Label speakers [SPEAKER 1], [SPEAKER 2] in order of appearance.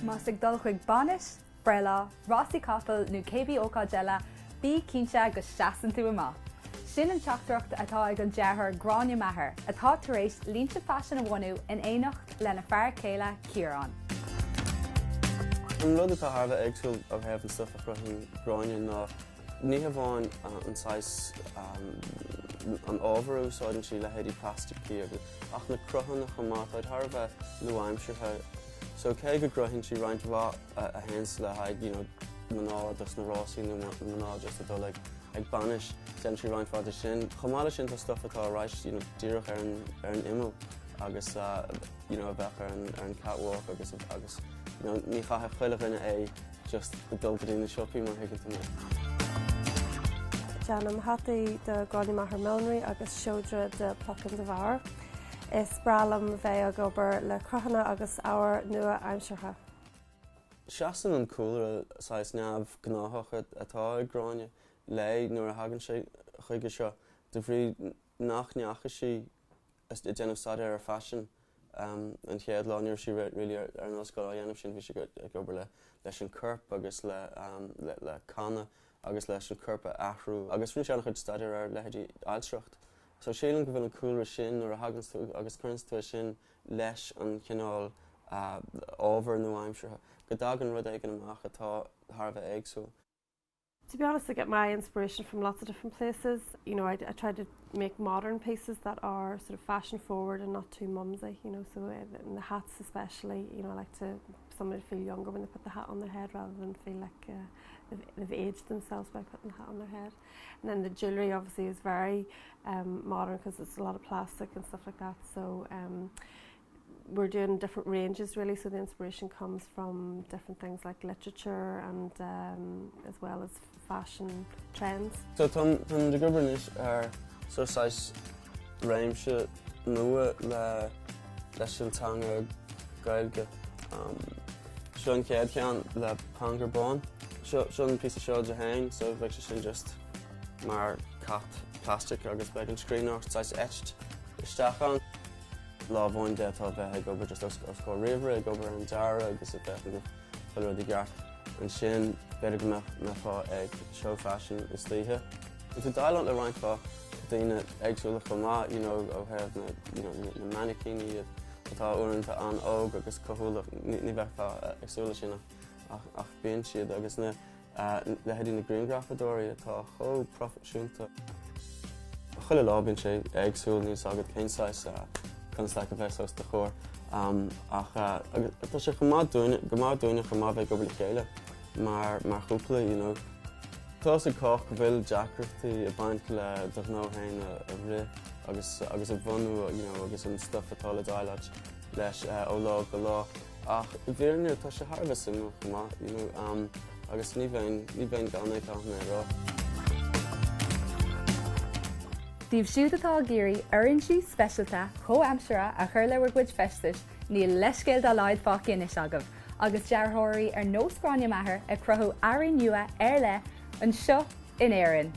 [SPEAKER 1] Mas ag dul chuig banis, brela, Rossi Coppel nó cébí ócáid eile, bí cínte go seasan tú amach. Sin an teachtracht atá ag an dearthar Grainne Maher, atá tar éis línte fashion a bhhainú in éineacht lena fear céile Ciarán.
[SPEAKER 2] An rud atá tharbh éagsúil a bheith an stuff a chruthn Grainne ná ní hamháin an sais an ábharú úsáideann sí le héadí plasticí ach na cruthanna chomát ag tharbh luaimseartha. So cé go gruthainn sí roinnt bha a hens le haig maná dus na Rossi nó maná just a dul ag banis den sí roinnt fáilte sin. Chomáile sin tá stuff atá ráis díreach ar an imú agus a bheith ar an catwalk agus ní chaithe chuile rinne é just go dul go dtí na siopaí mar hiigeanta mé.
[SPEAKER 3] Janam hataí de Grainne Maher millinery agus seodra de Plochan de Bhar. Is bralam bheith a gobar le cruthanna agus ábhar nua aimseartha.
[SPEAKER 2] Seasan an cúlra sais neamh gnáthach atá ag Grainne le nuair a hagann sé chuige seo de bhrí nach neacha sí i déanamh sad ar fashion an chéad láinir sí rilí ar an osscoil a dhéanamh sin bhí sé gobar leis an corp agus le canna agus leis an corpa athrú agus rin seannach chud staidir ar leithéidí ailsreacht. So sílan go bhfuil an cúlra sin nuair a hagann tú agus chuann tú sin leis an cinál ábhar nó aimseartha. Go dagan rud ag an amach atá tharbh éagsúil.
[SPEAKER 3] To be honest, I get my inspiration from lots of different places. I try to make modern pieces that are sort of fashion forward and not too mumsy, so in the hats especially, I like somebody to feel younger when they put the hat on their head rather than feel like they've aged themselves by putting the hat on their head. And then the jewellery obviously is very modern because it's a lot of plastic and stuff like that. So we're doing different ranges really, so the inspiration comes from different things like literature and as well as fashion trends.
[SPEAKER 2] So tan de gobarnis ar so sais réimse nua leis an tanga gailge. Seo an céad ceann le pangur bán. Seo an pí seo de hain, so bheith sé sin just mar cat plastic agus beag an scríneocht sais etched isteach an. Lábhain de atá bheith ag obair just os có riomhre ag obair an deara agus a bheith go fuil rudí gceart. An sin beidir go meá ag show fashion is slíthe. Tá dailán le roinnt fá daoine agsúla chomá ó bheith na mannequíní atá uaireanta an óg agus cothúla ní bheith fá agsúla sin ach bíonn siad agus le headí na greengrafadóirí atá cho profisiúnta. Chuile lábíonn sé agsúil níos agad céináis chunsla go bheith os de chóir ach tá sé go má dúine chomá bheith go bhfuil chéile mar chúpla tá aách go bhfuil deacrachtaí a baint le do nóhain a ri agus a bhanú agus an stuff atá le dáileid leis ó lá go lá ach bhíorne tá sé tharbh simú chomá agus ní bhain ganna mé rá.
[SPEAKER 1] Díobh siúd atá géirí orange specialta cho-amsera a chur le guid festis ní leiscéil dá láid fáci inis agah, agus deartháirí ar nós Grainne Maher a cruthú airí nua ar le an seo in éireann.